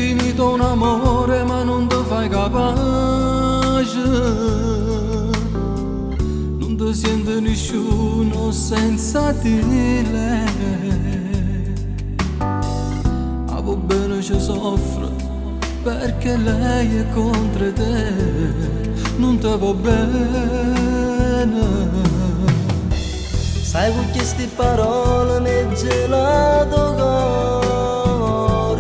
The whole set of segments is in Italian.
finito un amore ma non ti fai capace, non ti sente nessuno senza di lei. Ma va bene ci soffre perché lei è contro te, non ti va bene. Sai con queste parole mi è gelato cuore,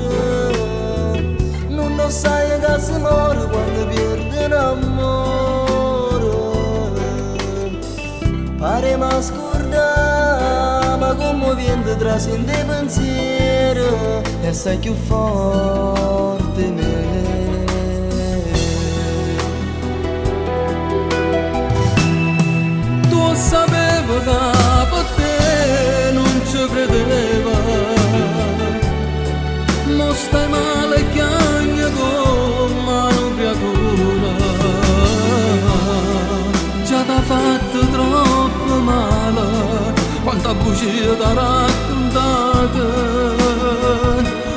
non lo sai che si muore quando pierde l'amore. Pare ma scordare, ma come viene tra sente pensiero, e sai più forte me. Tu sapevo che per te non ci credeva, mo stai male chiagna come una creatura, già t'ha fatto troppo male, quanta bugia t'ha raccontata,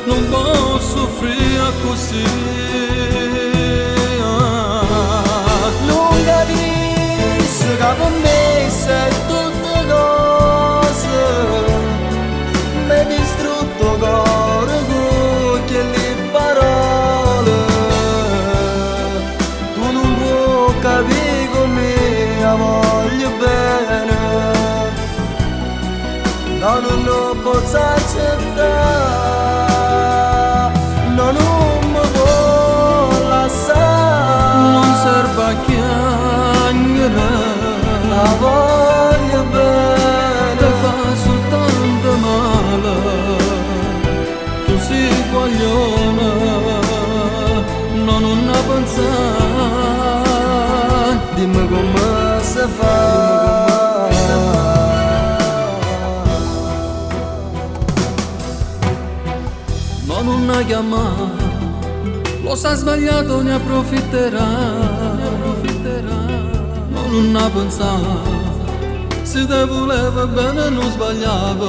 non posso soffrire così. Non capisco che per me sei tutte cose, mi hai distrutto cuore con quelle parole. Tu non puoi capire come la voglio bene, no, non lo posso accettare, no, non mi può lasciare. Non serve a chiagnere, La voglio bene, te fa soltanto male, tu sei guaglione, no, non ne pensare, dimmi come si fa. ma non ne chiamare, lo sa sbagliato ne approfitterà, ma non ne pensare, se te voleva bene non sbagliava.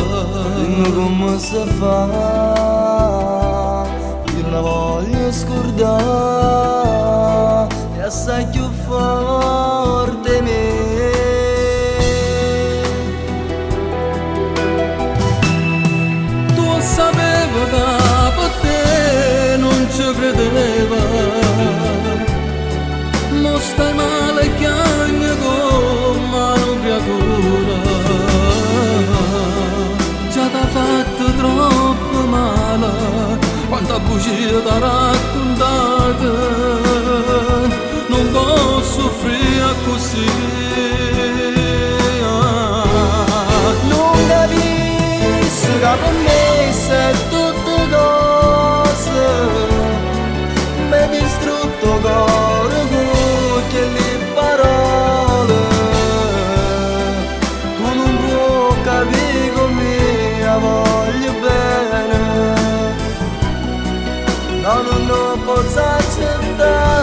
Dimmi come si fa, io non la voglio scordare, è assai più forte me. Tu sapevo che per te non ci credeva, mo stai male chiagna come una creatura, già t'ha fatto troppo male, quanta bugia t'ha raccontata, non posso soffrire così. Non capisco che per me sei tutte cose, mi hai distrutto cuore con quelle parole. Tu non puoi capire come la voglio bene, no, non lo posso accettare.